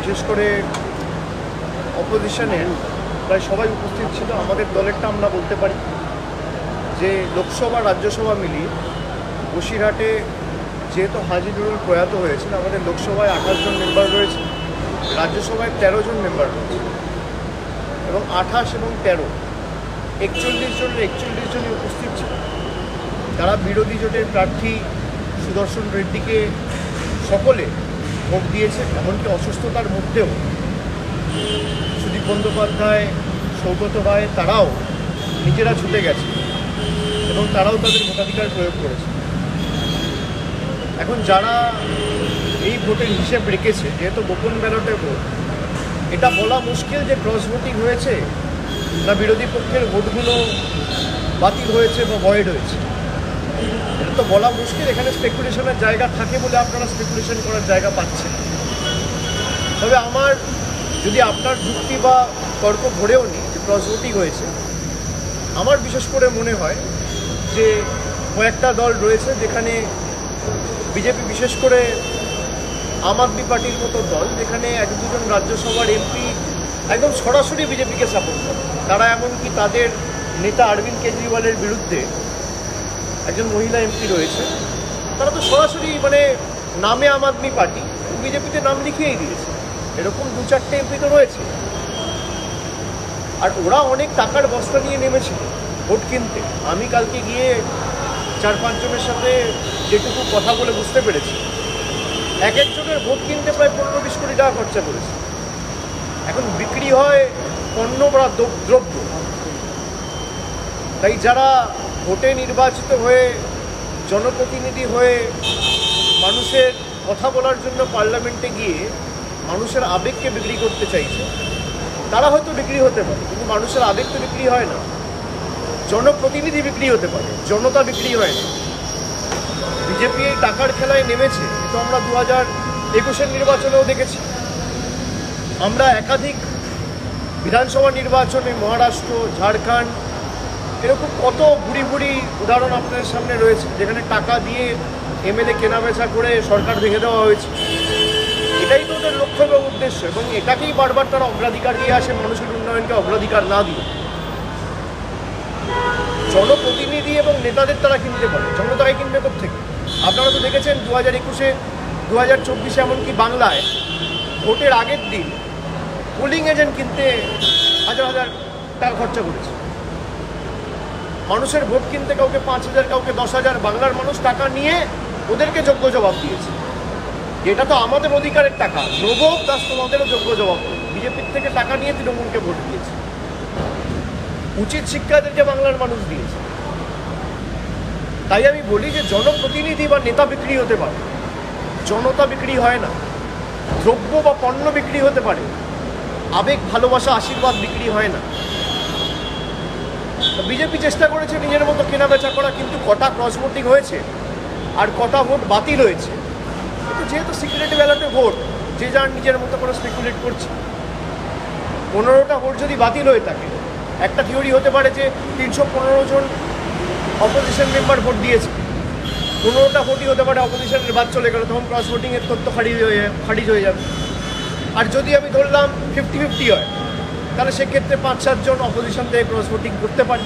বিশেষ করে অপোজিশনের প্রায় সবাই উপস্থিত ছিল। আমাদের দলেরটা আমরা বলতে পারি যে লোকসভা রাজ্যসভা মিলিয়ে বসিরহাটে যেহেতু হাজি নুরুল প্রয়াত হয়েছেন, আমাদের লোকসভায় 28 জন মেম্বার রয়েছে, রাজ্যসভায় 13 জন মেম্বার রয়েছে এবং 28 এবং 13 41 জনই উপস্থিত ছিল। তারা বিরোধী জোটের প্রার্থী সুদর্শন রেড্ডিকে সকলে ভোট দিয়েছে, এমনকি অসুস্থতার মধ্যেও সুদীপ বন্দ্যোপাধ্যায়, সৌগত রায় তারাও নিজেরা ছুটে গেছে এবং তারাও তাদের ভোটাধিকার প্রয়োগ করেছে। এখন যারা এই ভোটের হিসেব রেখেছে, যেহেতু গোপন ব্যালটে ভোট, এটা বলা মুশকিল যে ক্রস ভোটিং হয়েছে না বিরোধী পক্ষের ভোটগুলো বাতিল হয়েছে বা ভয়েড হয়েছে, এটা তো বলা মুশকিল। এখানে স্পেকুলেশনের জায়গা থাকে বলে আপনারা স্পেকুলেশন করার জায়গা পাচ্ছেন। তবে আমার যদি আপনার যুক্তি বা তর্ক ধরেও নি যে ক্রস ভোটিং হয়েছে, আমার বিশেষ করে মনে হয় যে কয়েকটা দল রয়েছে যেখানে বিজেপি, বিশেষ করে আম আদমি পার্টির মতো দল, যেখানে 1-2 জন রাজ্যসভার এমপি একদম সরাসরি বিজেপিকে সাপোর্ট করে। তারা এমনকি তাদের নেতা অরবিন্দ কেজরিওয়ালের বিরুদ্ধে একজন মহিলা এমপি রয়েছে, তারা তো সরাসরি মানে নামে আম আদমি পার্টি, বিজেপিতে নাম লিখিয়েই দিয়েছে। এরকম 2-4টে এমপি তো রয়েছে। আর ওরা অনেক টাকার বস্তা নিয়ে নেমেছিল ভোট কিনতে। আমি কালকে গিয়ে 4-5 জনের সাথে যেটুকু কথা বলে বুঝতে পেরেছি, এক একজনের ভোট কিনতে প্রায় 15-20 কোটি টাকা খরচা করেছে। এখন বিক্রি হয় পণ্য বা দ্রব্য। তাই যারা ভোটে নির্বাচিত হয়ে জনপ্রতিনিধি হয়ে মানুষের কথা বলার জন্য পার্লামেন্টে গিয়ে মানুষের আবেগকে বিক্রি করতে চাইছে, তারা হয়তো বিক্রি হতে পারে, কিন্তু মানুষের আবেগ তো বিক্রি হয় না। জনপ্রতিনিধি বিক্রি হতে পারে, জনতা বিক্রি হয় না। বিজেপি এই টাকার খেলায় নেমেছে, তো আমরা 2021-এর নির্বাচনেও দেখেছি। আমরা একাধিক বিধানসভা নির্বাচনে মহারাষ্ট্র, ঝাড়খণ্ড, এরকম কত বুড়ি বুড়ি উদাহরণ আপনাদের সামনে রয়েছে, যেখানে টাকা দিয়ে এমএলএ কেনাবেচা করে সরকার ভেঙে দেওয়া হয়েছে। এটাই তো ওদের লক্ষ্য এবং উদ্দেশ্য, এবং এটাকেই বারবার তারা অগ্রাধিকার দিয়ে আসে, মানুষের উন্নয়নকে অগ্রাধিকার না দিয়ে। জনপ্রতিনিধি এবং নেতাদের তারা কিনতে পারে, জনতাকে কিনবে কোত্থেকে? আপনারা তো দেখেছেন 2021-এ, 2024-এ, এমনকি বাংলায় ভোটের আগের দিন পোলিং এজেন্ট কিনতে হাজার হাজার টাকা খরচা করেছে। মানুষের ভোট কিনতে কাউকে 5,000, কাউকে 10,000, বাংলার মানুষ টাকা নিয়ে ওদেরকে যোগ্য জবাব দিয়েছে। এটা তো আমাদের অধিকারের টাকা, নব দাস তোমাদেরও যোগ্য জবাব। বিজেপির থেকে টাকা নিয়ে তৃণমূলকে ভোট দিয়েছে। উচিত শিক্ষা এদেরকে বাংলার মানুষ দিয়েছে। তাই আমি বলি যে জনপ্রতিনিধি বা নেতা বিক্রি হতে পারে, জনতা বিক্রি হয় না। দ্রব্য বা পণ্য বিক্রি হতে পারে, আবেগ, ভালোবাসা, আশীর্বাদ বিক্রি হয় না। বিজেপি চেষ্টা করেছে নিজের মতো কেনাবেচা করা, কিন্তু কটা ক্রস ভোটিং হয়েছে আর কটা ভোট বাতিল হয়েছে, কিন্তু যেহেতু সিক্রেট ব্যালটে ভোট, যে যার নিজের মতো করে স্পেকুলেট করছে। 15টা ভোট যদি বাতিল হয়ে থাকে, একটা থিওরি হতে পারে যে 315 জন অপোজিশন মেম্বার ভোট দিয়েছে, 15টা ভোটই হতে পারে অপোজিশনের বাদ চলে গেল, তখন ক্রস ভোটিংয়ের তথ্য খারিজ হয়ে যাবে। আর যদি আমি ধরলাম 50-50 হয়, তাহলে সেক্ষেত্রে 5-7 জন অপোজিশন থেকে ক্রস ভোটিং করতে পারে।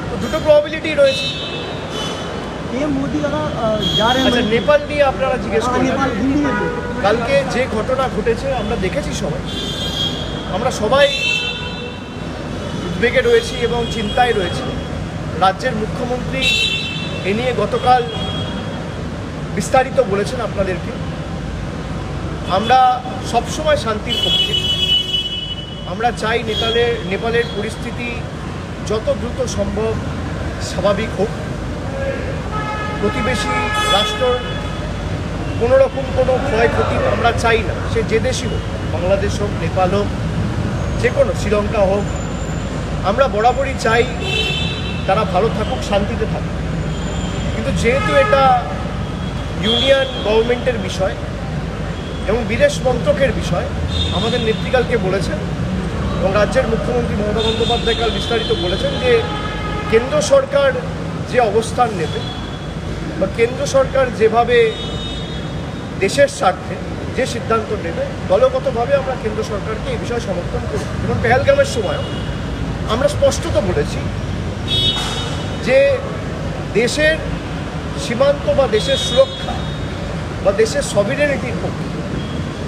তো দুটো প্রবাবিলিটি রয়েছে। আচ্ছা, নেপাল নিয়ে আপনারা জিজ্ঞেস করলেন। কালকে যে ঘটনা ঘটেছে আমরা দেখেছি, আমরা সবাই উদ্বেগে রয়েছি এবং চিন্তায় রয়েছি। রাজ্যের মুখ্যমন্ত্রী এ নিয়ে গতকাল বিস্তারিত বলেছেন আপনাদেরকে। আমরা সবসময় শান্তির পক্ষে। আমরা চাই নেপালের পরিস্থিতি যত দ্রুত সম্ভব স্বাভাবিক হোক। প্রতিবেশী রাষ্ট্র কোনোরকম কোনো ক্ষয়ক্ষতি আমরা চাই না, সে যে দেশই হোক, বাংলাদেশ হোক, নেপাল হোক, যে কোনো, শ্রীলঙ্কা হোক। আমরা বরাবরই চাই তারা ভালো থাকুক, শান্তিতে থাকুক। কিন্তু যেহেতু এটা ইউনিয়ন গভর্নমেন্টের বিষয় এবং বিদেশ মন্ত্রকের বিষয়, আমাদের নেত্রীকালকে বলেছেন এবং রাজ্যের মুখ্যমন্ত্রী মমতা বন্দ্যোপাধ্যায় কাল বিস্তারিত বলেছেন যে কেন্দ্র সরকার যে অবস্থান নেবে বা কেন্দ্র সরকার যেভাবে দেশের স্বার্থে যে সিদ্ধান্ত নেবে দলগতভাবে আমরা কেন্দ্র সরকারকে এই বিষয়ে সমর্থন করি। এবং পেহেলগামের সময় আমরা স্পষ্টত বলেছি যে দেশের সীমান্ত বা দেশের সুরক্ষা বা দেশের সভিরেনিটির পক্ষে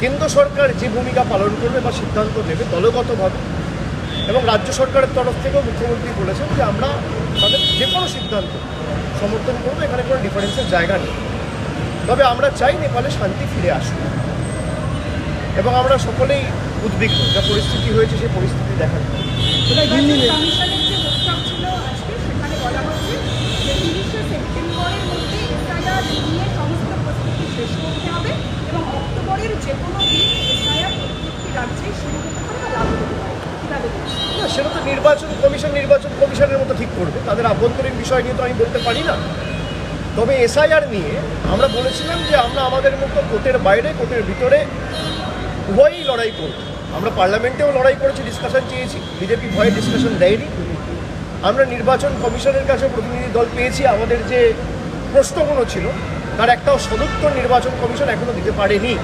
কেন্দ্র সরকার যে ভূমিকা পালন করবে বা সিদ্ধান্ত নেবে দলগতভাবে, এবং রাজ্য সরকারের তরফ থেকেও মুখ্যমন্ত্রী বলেছেন যে আমরা তাদের যে কোনো সিদ্ধান্ত সমর্থন করবো, এখানে কোনো ডিফারেন্সের জায়গা নেই। তবে আমরা চাই নেপালে শান্তি ফিরে আসুক, এবং আমরা সকলেই উদ্বিগ্ন যা পরিস্থিতি হয়েছে সেই পরিস্থিতি দেখার জন্য। কমিশনের যে বৈঠক ছিল আজকে, সেখানে বলা হচ্ছে যে 30শে সেপ্টেম্বরের মধ্যে এসআইআর নিয়ে সমস্ত প্রস্তুতি শেষ করতে হবে এবং অক্টোবরের যে কোনো দিন এসআইআর প্রত্যেকটি রাজ্যে শুরু হতে পারে বা লাগু হতে পারে। কীভাবে না, সেটা তো নির্বাচন কমিশনের মতো ঠিক করবে, তাদের আভ্যন্তরীণ বিষয় নিয়ে তো আমি বলতে পারি না। তবে এসআইআর নিয়ে আমরা বলেছিলাম যে আমরা আমাদের মতো কোর্টের বাইরে কোর্টের ভিতরে উভয়ই লড়াই করব। আমরা পার্লামেন্টেও লড়াই করেছি, ডিসকাশন চেয়েছি, বিজেপি ভয়ে ডিসকাশন দেয়নি। আমরা নির্বাচন কমিশনের কাছে প্রতিনিধি দল পেয়েছি, আমাদের যে প্রশ্নগুলো ছিল তার একটাও সদুত্তর নির্বাচন কমিশন এখনও দিতে পারেনি।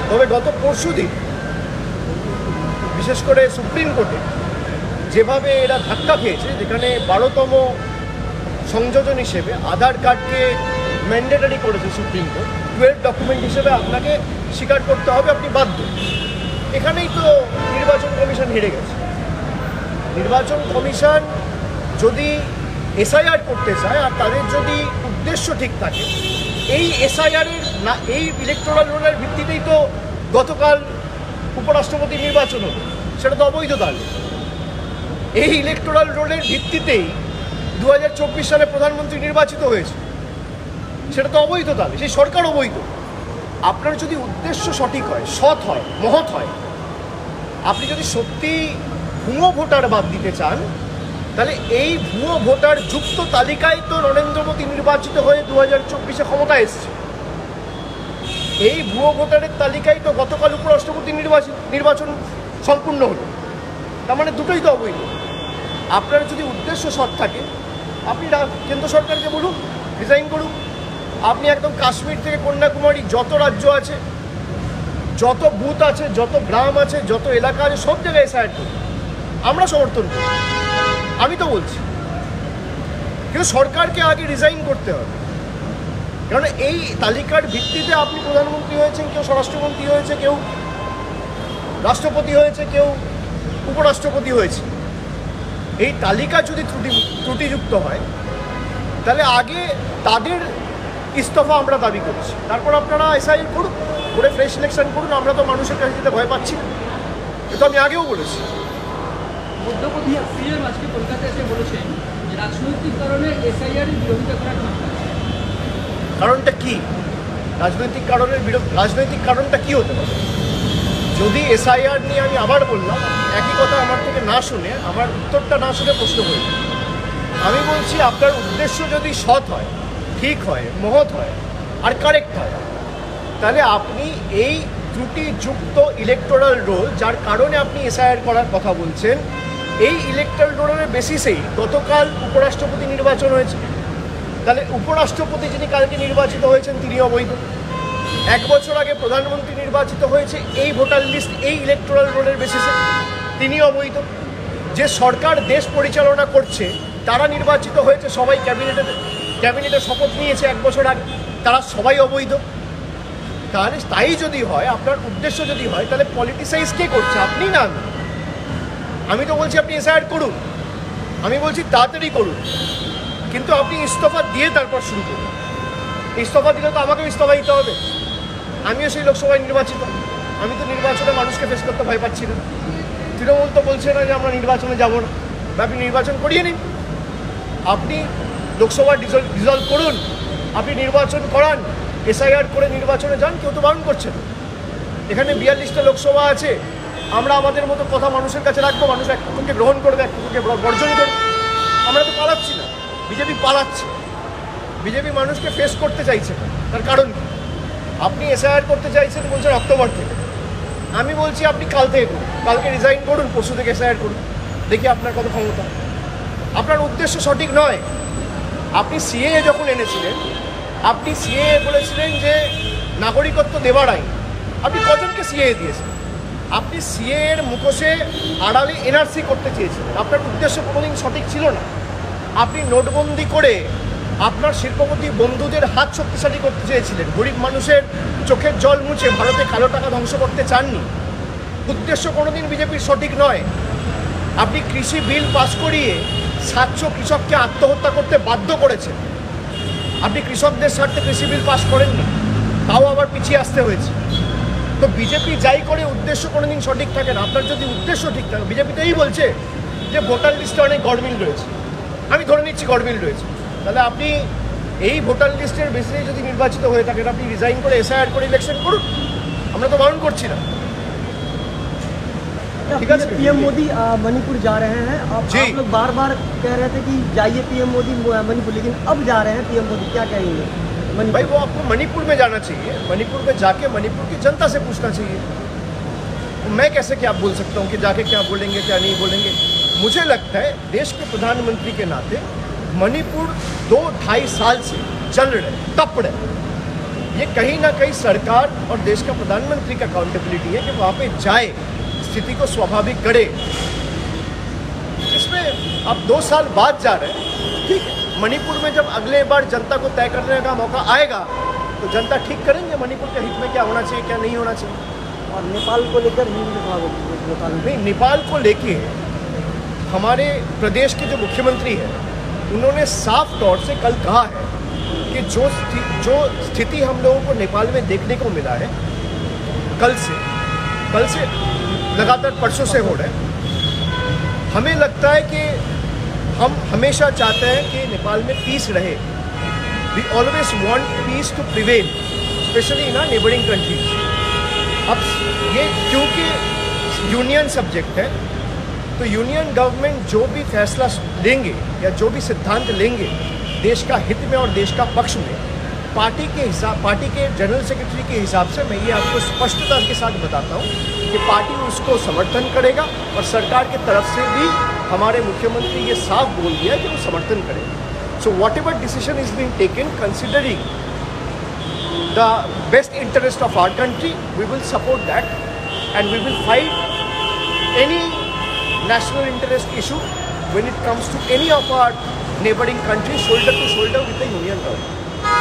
তবে গত পরশুদিন বিশেষ করে সুপ্রিম কোর্টে যেভাবে এরা ধাক্কা খেয়েছে, যেখানে 12তম সংযোজন হিসেবে আধার কার্ডকে ম্যান্ডেটারি করেছে সুপ্রিম কোর্ট, 12 ডকুমেন্ট হিসেবে আপনাকে স্বীকার করতে হবে, আপনি বাধ্য। এখানেই তো নির্বাচন কমিশন হেরে গেছে। নির্বাচন কমিশন যদি এসআইআর করতে চায় আর তাদের যদি উদ্দেশ্য ঠিক থাকে, এই এসআইআরের না এই ইলেকটোরাল রোলের ভিত্তিতেই তো গতকাল উপরাষ্ট্রপতি নির্বাচন হলো, সেটা তো অবৈধ। তাহলে এই ইলেকটোরাল রোলের ভিত্তিতেই 2024 সালে প্রধানমন্ত্রী নির্বাচিত হয়েছে, সেটা তো অবৈধ। তাহলে সেই সরকার অবৈধ। আপনার যদি উদ্দেশ্য সঠিক হয়, সৎ হয়, মহৎ হয়, আপনি যদি সত্যি ভুয়ো ভোটার বাদ দিতে চান, তাহলে এই ভুয়ো ভোটার যুক্ত তালিকায় তো নরেন্দ্র মোদী নির্বাচিত হয়ে 2024-এ ক্ষমতা এসছে। এই ভুয়ো ভোটারের তালিকায় তো গতকাল উপরাষ্ট্রপতি নির্বাচন সম্পূর্ণ হলো। তার মানে দুটোই তো অবৈধ। আপনার যদি উদ্দেশ্য সৎ থাকে, আপনি কেন্দ্র সরকারকে বলুন রিজাইন করুন। আপনি একদম কাশ্মীর থেকে কন্যাকুমারী যত রাজ্য আছে, যত বুথ আছে, যত গ্রাম আছে, যত এলাকা আছে, সব জায়গায় এসআইআর করুন। আমরা সমর্থন করি, আমি তো বলছি। কিন্তু সরকারকে আগে রিজাইন করতে হবে, কারণ এই তালিকার ভিত্তিতে আপনি প্রধানমন্ত্রী হয়েছেন, কেউ স্বরাষ্ট্রমন্ত্রী হয়েছে, কেউ রাষ্ট্রপতি হয়েছে, কেউ উপরাষ্ট্রপতি হয়েছে। এই তালিকা যদি ত্রুটিযুক্ত হয়, তাহলে আগে তাদের ইস্তফা আমরা দাবি করছি, তারপর আপনারা এসআইআর করুন, করে ফ্রেশ ইলেকশন করুন। আমরা তো মানুষের কাছে যেতে ভয় পাচ্ছি না, এটা আমি আগেও বলেছি। মধ্যপ্রদেশ সিএম আজকে কলকাতায় এসে বলেছেন যে রাজনৈতিক কারণে এসআইআর বিরোধিতা করা ঠিক না। কারণটা কি? রাজনৈতিক কারণটা কি হতে পারে? যদি এসআইআর নিয়ে আমি আবার বললাম একই কথা, আমার থেকে না শুনে, আমার উত্তরটা না শুনে প্রশ্ন করি। আমি বলছি আপনার উদ্দেশ্য যদি সৎ হয়, ঠিক হয়, মহৎ হয় আর কারেক্ট হয়, তাহলে আপনি এই ত্রুটিযুক্ত ইলেকটোরাল রোল, যার কারণে আপনি এসআইআর করার কথা বলছেন, এই ইলেকটোরাল রোলের বেসিসেই গতকাল উপরাষ্ট্রপতি নির্বাচন হয়েছে। তাহলে উপরাষ্ট্রপতি যিনি কালকে নির্বাচিত হয়েছেন তিনি অবৈধ। 1 বছর আগে প্রধানমন্ত্রী নির্বাচিত হয়েছে এই ভোটার লিস্ট, এই ইলেকটোরাল রোলের বেসিসে, তিনি অবৈধ। যে সরকার দেশ পরিচালনা করছে তারা নির্বাচিত হয়েছে, সবাই ক্যাবিনেটে শপথ নিয়েছে 1 বছর আগে, তারা সবাই অবৈধ। তাহলে তাই যদি হয়, আপনার উদ্দেশ্য যদি হয়, তাহলে পলিটিসাইজ কে করছে? আপনি না আমি। আমি তো বলছি আপনি এসআইআর করুন, আমি বলছি তাড়াতাড়ি করুন, কিন্তু আপনি ইস্তফা দিয়ে তারপর শুরু করুন। ইস্তফা দিলে তো আমাকেও ইস্তফা দিতে হবে, আমিও সেই লোকসভায় নির্বাচিত। আমি তো নির্বাচনে মানুষকে ফেস করতে ভয় পাচ্ছি না। তৃণমূল তো বলছে না যে আমরা নির্বাচনে যাব না, আপনি নির্বাচন করিয়ে নিন। আপনি লোকসভা ডিসলভ করুন, আপনি নির্বাচন করান, এসআইআর করে নির্বাচনে যান, কেউ তো বারণ করছে না। এখানে 42টা লোকসভা আছে, আমরা আমাদের মতো কথা মানুষের কাছে রাখবো, মানুষ একজনকে গ্রহণ করবে, একজনকে বর্জন করবে। আমরা তো পালাচ্ছি না, বিজেপি পালাচ্ছে। বিজেপি মানুষকে ফেস করতে চাইছে না, তার কারণ কি? আপনি এসআইআর করতে চাইছেন বলছেন অক্টোবর থেকে, আমি বলছি আপনি কাল থেকে করুন, কালকে রিজাইন করুন, পরশু থেকে এসআইআর করুন, দেখি আপনার কত ক্ষমতা। আপনার উদ্দেশ্য সঠিক নয়। আপনি সিএএ যখন এনেছিলেন, আপনি সিএএ বলেছিলেন যে নাগরিকত্ব দেওয়ার আইন, আপনি কজনকে সিএ দিয়েছেন? আপনি সিএ এর মুখোশে আড়ালে এনআরসি করতে চেয়েছিলেন, আপনার উদ্দেশ্য কোনোদিন সঠিক ছিল না। আপনি নোটবন্দি করে আপনার শিল্পপতি বন্ধুদের হাত শক্তিশালী করতে চেয়েছিলেন, গরিব মানুষের চোখের জল মুছে ভারতে কালো টাকা ধ্বংস করতে চাননি। উদ্দেশ্য কোনোদিন বিজেপির সঠিক নয়। আপনি কৃষি বিল পাস করিয়ে 700 কৃষককে আত্মহত্যা করতে বাধ্য করেছেন। আপনি কৃষকদের স্বার্থে কৃষি বিল পাস করেননি, তাও আবার পিছিয়ে আসতে হয়েছে। তো বিজেপি যাই করে উদ্দেশ্য কোনোদিন সঠিক থাকে না। আপনার যদি উদ্দেশ্য ঠিক থাকে, বিজেপি তো এই বলছে যে ভোটার লিস্টে অনেক গড়মিল রয়েছে, আমি ধরে নিচ্ছি গড়মিল রয়েছে, তাহলে আপনি এই ভোটার লিস্টের বেসিসে যদি নির্বাচিত হয়ে থাকেন, আপনি রিজাইন করে এসআইআর করে ইলেকশন করুন, আমরা তো বারণ করছি না। ठीक है, पीएम मोदी मणिपुर जा रहे हैं। आप लोग बार बार कह रहे थे कि जाइए पीएम मोदी मणिपुर, लेकिन अब जा रहे हैं पीएम मोदी, क्या कहेंगे? भाई वो आपको मणिपुर में जाना चाहिए, मणिपुर में जाके मणिपुर की जनता से पूछना चाहिए। मैं कैसे क्या बोल सकता हूँ कि जाके क्या बोलेंगे क्या नहीं बोलेंगे। मुझे लगता है देश के प्रधानमंत्री के नाते मणिपुर 2-2.5 साल से चल रहे, तप रहे, ये कहीं ना कहीं सरकार और देश का प्रधानमंत्री का अकाउंटेबिलिटी है कि वहाँ पे जाए, स्थिति को स्वाभाविक करे। इसमें अब 2 साल बाद जा रहे हैं, ठीक है। मणिपुर में जब अगले बार जनता को तय करने का मौका आएगा तो जनता ठीक करेंगे मणिपुर के हित में क्या होना चाहिए क्या नहीं होना चाहिए। और नेपाल को लेकर नहीं, नेपाल को लेके हमारे प्रदेश के जो मुख्यमंत्री हैं उन्होंने साफ तौर से कल कहा है कि जो स्थिति हम लोगों को नेपाल में देखने को मिला है, कल से लगातार परसों से हो रहा है, हमें लगता है कि हम हमेशा चाहते हैं कि नेपाल में पीस रहे। We always want peace to prevail, specially in our neighbouring countries. अब ये क्योंकि यूनियन सब्जेक्ट है, तो यूनियन गवर्नमेंट जो भी फैसला लेंगे या जो भी सिद्धांत लेंगे देश का हित में और देश का पक्ष में, पार्टी के जनरल सेक्रेटरी के हिसाब से मैं ये आपको स्पष्टता के साथ बताता हूँ कि पार्टी उसको समर्थन करेगा, और सरकार की तरफ से भी हमारे मुख्यमंत्री ये साफ बोल दिया कि वो समर्थन करेंगे। So whatever decision is being taken considering the best interest of our country, we will support that and we will fight any national interest issue when it comes to any of our neighboring countries shoulder to shoulder with the union government.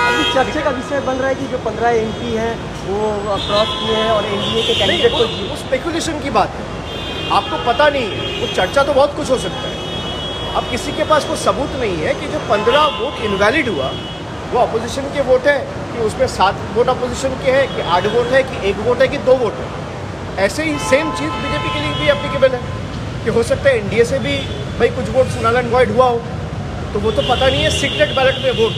अभी चर्चे का विषय बन रहा है कि जो 15 MP हैं वो क्रॉस किए हैं और एनडीए के कैंडिडेट को वो स्पेकुलेशन की बात है, आपको पता नहीं है, वो चर्चा तो बहुत कुछ हो सकता है। अब किसी के पास कोई सबूत नहीं है कि जो 15 वोट इनवैलिड हुआ वो अपोजिशन के वोट है, कि उसमें 7 वोट अपोजिशन के हैं, कि 8 वोट है, कि 1 वोट है, कि 2 वोट है। ऐसे ही सेम चीज़ बीजेपी के लिए भी एप्लीकेबल है कि हो सकता है एनडीए से भी भाई कुछ वोट नल एंड वॉइड हुआ हो, तो वो तो पता नहीं है, सीक्रेट बैलेट में वोट।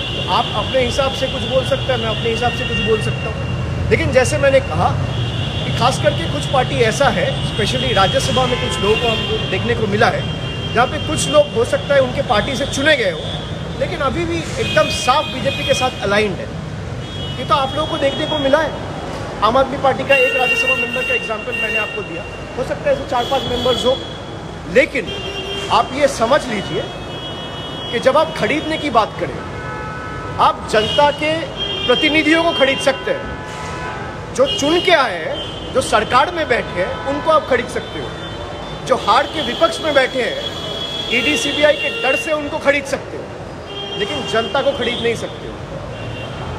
तो आप अपने हिसाब से कुछ बोल सकते हैं, मैं अपने हिसाब से कुछ बोल सकता हूँ। लेकिन जैसे मैंने कहा कि खास करके कुछ पार्टी ऐसा है, स्पेशली राज्यसभा में कुछ लोगों को हमको देखने को मिला है जहाँ पे कुछ लोग हो सकता है उनके पार्टी से चुने गए हो, लेकिन अभी भी एकदम साफ बीजेपी के साथ अलाइंड है। ये तो आप लोगों को देखने को मिला है। आम आदमी पार्टी का एक राज्यसभा मेंबर का एग्जाम्पल मैंने आपको दिया, हो सकता है ऐसे 4-5 मेंबर्स हो, लेकिन आप ये समझ लीजिए कि जब आप खरीदने की बात करें, आप जनता के प्रतिनिधियों को खरीद सकते हैं, जो चुन के आए हैं, जो सरकार में बैठे हैं, उनको आप खरीद सकते हो। जो हार के विपक्ष में बैठे हैं, ईडी सीबीआई के डर से उनको खरीद सकते हो, लेकिन जनता को खरीद नहीं सकते हो।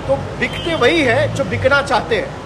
तो बिकते वही है जो बिकना चाहते हैं।